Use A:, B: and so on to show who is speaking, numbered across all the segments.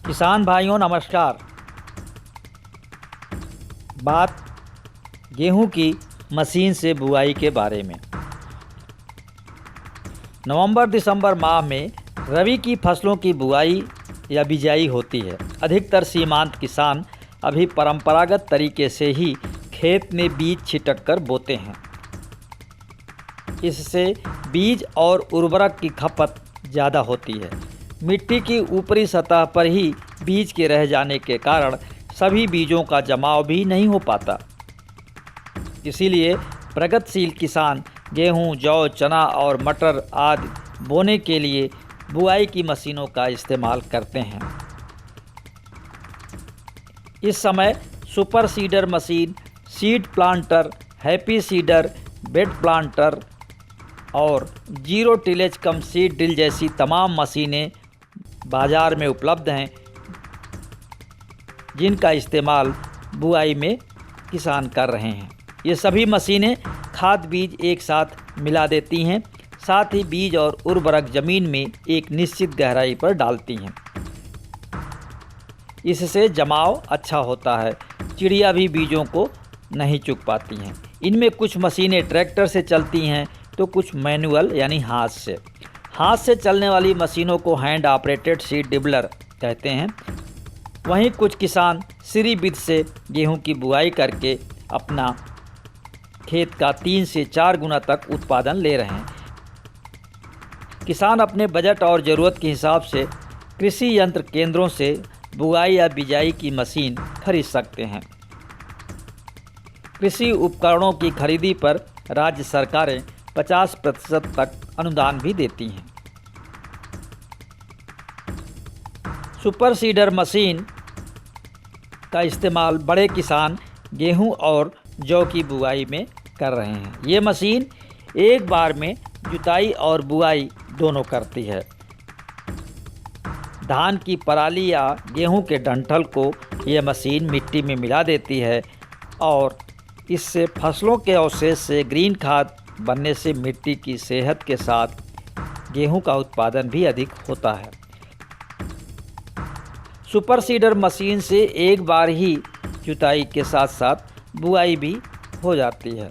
A: किसान भाइयों नमस्कार। बात गेहूं की मशीन से बुआई के बारे में। नवंबर दिसंबर माह में रबी की फसलों की बुआई या बिजाई होती है। अधिकतर सीमांत किसान अभी परंपरागत तरीके से ही खेत में बीज छिटक कर बोते हैं। इससे बीज और उर्वरक की खपत ज़्यादा होती है। मिट्टी की ऊपरी सतह पर ही बीज के रह जाने के कारण सभी बीजों का जमाव भी नहीं हो पाता। इसीलिए प्रगतिशील किसान गेहूं, जौ, चना और मटर आदि बोने के लिए बुआई की मशीनों का इस्तेमाल करते हैं। इस समय super seeder machine, seed planter, happy seeder, bed planter और जीरो टिलेज कम सीड ड्रिल जैसी तमाम मशीनें बाज़ार में उपलब्ध हैं, जिनका इस्तेमाल बुआई में किसान कर रहे हैं। ये सभी मशीनें खाद बीज एक साथ मिला देती हैं, साथ ही बीज और उर्वरक ज़मीन में एक निश्चित गहराई पर डालती हैं। इससे जमाव अच्छा होता है, चिड़िया भी बीजों को नहीं चुग पाती हैं। इनमें कुछ मशीनें ट्रैक्टर से चलती हैं तो कुछ मैनुअल यानी हाथ से। हाथ से चलने वाली मशीनों को हैंड ऑपरेटेड सीड ड्रिबलर कहते हैं। वहीं कुछ किसान सीरी विधि से गेहूं की बुआई करके अपना खेत का 3 से 4 गुना तक उत्पादन ले रहे हैं। किसान अपने बजट और ज़रूरत के हिसाब से कृषि यंत्र केंद्रों से बुआई या बिजाई की मशीन खरीद सकते हैं। कृषि उपकरणों की खरीदी पर राज्य सरकारें 50% तक अनुदान भी देती हैं। सुपर सीडर मशीन का इस्तेमाल बड़े किसान गेहूं और जौ की बुआई में कर रहे हैं। ये मशीन एक बार में जुताई और बुआई दोनों करती है। धान की पराली या गेहूं के डंठल को ये मशीन मिट्टी में मिला देती है और इससे फसलों के अवशेष से ग्रीन खाद बनने से मिट्टी की सेहत के साथ गेहूं का उत्पादन भी अधिक होता है। सुपर सीडर मशीन से एक बार ही जुताई के साथ साथ बुआई भी हो जाती है।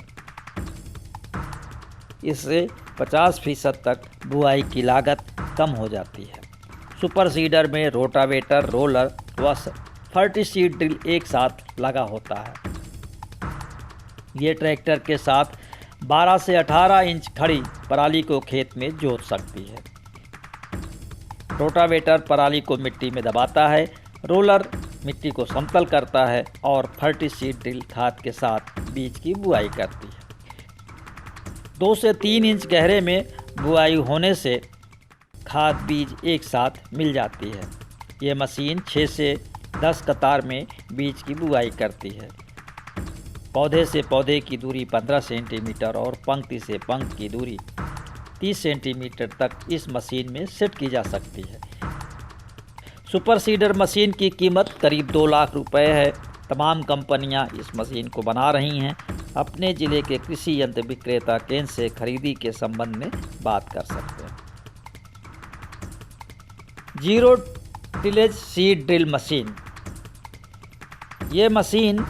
A: इससे 50% तक बुआई की लागत कम हो जाती है। सुपर सीडर में रोटावेटर, रोलर व फर्टीसीड ड्रिल एक साथ लगा होता है। ये ट्रैक्टर के साथ 12 से 18 इंच खड़ी पराली को खेत में जोत सकती है। रोटावेटर पराली को मिट्टी में दबाता है, रोलर मिट्टी को समतल करता है और फर्टीसीड ड्रिल खाद के साथ बीज की बुआई करती है। 2 से 3 इंच गहरे में बुआई होने से खाद बीज एक साथ मिल जाती है। ये मशीन 6 से 10 कतार में बीज की बुआई करती है। पौधे से पौधे की दूरी 15 सेंटीमीटर और पंक्ति से पंक्ति की दूरी 30 सेंटीमीटर तक इस मशीन में सेट की जा सकती है। सुपर सीडर मशीन की कीमत करीब 2 लाख रुपए है। तमाम कंपनियां इस मशीन को बना रही हैं। अपने ज़िले के कृषि यंत्र विक्रेता केंद्र से खरीदी के संबंध में बात कर सकते हैं। Zero tillage seed drill machine. ये machine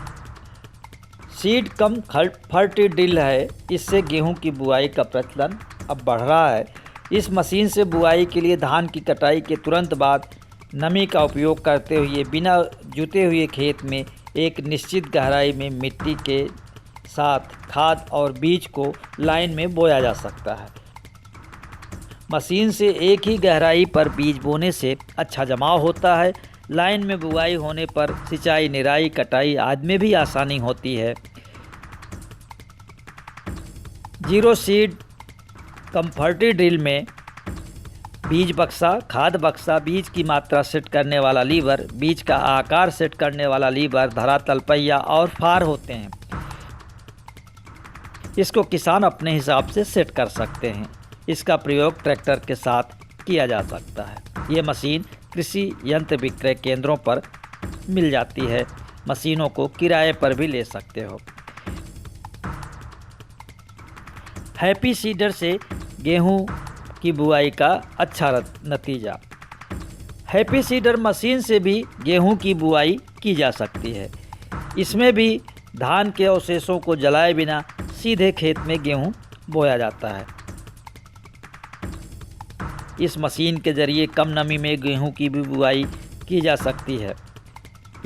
A: seed cum ferti drill है। इससे गेहूं की बुआई का प्रचलन अब बढ़ रहा है। इस मशीन से बुआई के लिए धान की कटाई के तुरंत बाद नमी का उपयोग करते हुए बिना जुते हुए खेत में एक निश्चित गहराई में मिट्टी के साथ खाद और बीज को लाइन में बोया जा सकता है। मशीन से एक ही गहराई पर बीज बोने से अच्छा जमाव होता है। लाइन में बुआई होने पर सिंचाई, निराई, कटाई आदि में भी आसानी होती है। जीरो सीड कम्फर्टी ड्रिल में बीज बक्सा, खाद बक्सा, बीज की मात्रा सेट करने वाला लीवर, बीज का आकार सेट करने वाला लीवर, धरातल पहिया और फार होते हैं। इसको किसान अपने हिसाब से सेट कर सकते हैं। इसका प्रयोग ट्रैक्टर के साथ किया जा सकता है। ये मशीन कृषि यंत्र विक्रय केंद्रों पर मिल जाती है। मशीनों को किराए पर भी ले सकते हो। हैप्पी सीडर से गेहूं की बुआई का अच्छा नतीजा। हैप्पी सीडर मशीन से भी गेहूं की बुआई की जा सकती है। इसमें भी धान के अवशेषों को जलाए बिना सीधे खेत में गेहूं बोया जाता है। इस मशीन के जरिए कम नमी में गेहूं की भी बुआई की जा सकती है।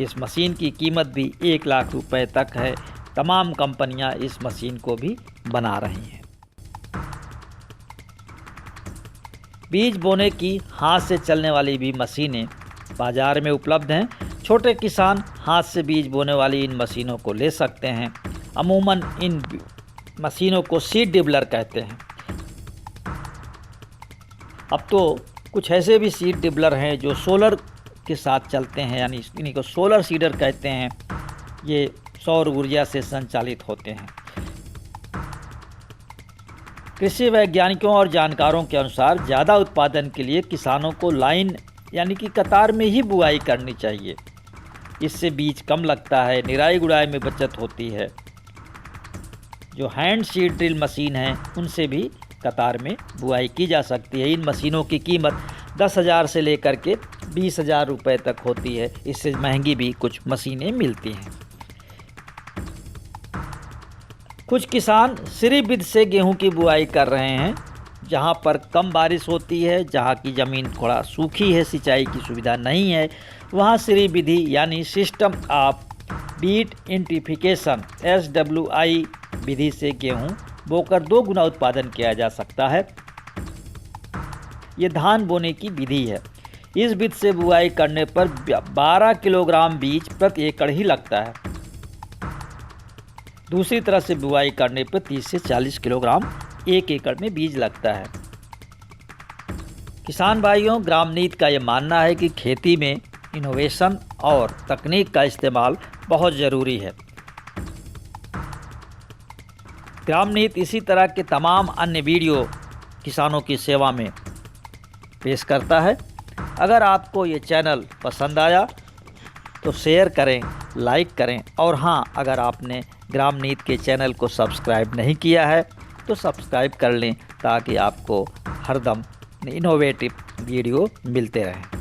A: इस मशीन की कीमत भी 1 लाख रुपए तक है। तमाम कंपनियां इस मशीन को भी बना रही हैं। बीज बोने की हाथ से चलने वाली भी मशीनें बाजार में उपलब्ध हैं। छोटे किसान हाथ से बीज बोने वाली इन मशीनों को ले सकते हैं। अमूमन इन मशीनों को सीड डिबलर कहते हैं। अब तो कुछ ऐसे भी सीड डिबलर हैं जो सोलर के साथ चलते हैं, यानी इन्हीं को सोलर सीडर कहते हैं। ये सौर ऊर्जा से संचालित होते हैं। कृषि वैज्ञानिकों और जानकारों के अनुसार ज़्यादा उत्पादन के लिए किसानों को लाइन यानी कि कतार में ही बुआई करनी चाहिए। इससे बीज कम लगता है, निराई गुड़ाई में बचत होती है। जो हैंड सीड ड्रिल मशीन है उनसे भी कतार में बुआई की जा सकती है। इन मशीनों की कीमत 10,000 से लेकर के 20,000 रुपये तक होती है। इससे महंगी भी कुछ मशीनें मिलती हैं। कुछ किसान सिरी विधि से गेहूं की बुआई कर रहे हैं। जहां पर कम बारिश होती है, जहां की ज़मीन थोड़ा सूखी है, सिंचाई की सुविधा नहीं है, वहां सिरी विधि यानी सिस्टम ऑफ बीट इंटीफिकेशन SWI विधि से गेहूं बोकर 2 गुना उत्पादन किया जा सकता है। ये धान बोने की विधि है। इस विधि से बुआई करने पर 12 किलोग्राम बीज प्रति एकड़ ही लगता है। दूसरी तरह से बुआई करने पर 30 से 40 किलोग्राम 1 एकड़ में बीज लगता है। किसान भाइयों, ग्रामनीत का ये मानना है कि खेती में इनोवेशन और तकनीक का इस्तेमाल बहुत ज़रूरी है। ग्रामनीत इसी तरह के तमाम अन्य वीडियो किसानों की सेवा में पेश करता है। अगर आपको ये चैनल पसंद आया तो शेयर करें, लाइक करें, और हाँ, अगर आपने ग्रामनीत के चैनल को सब्सक्राइब नहीं किया है तो सब्सक्राइब कर लें ताकि आपको हरदम इनोवेटिव वीडियो मिलते रहें।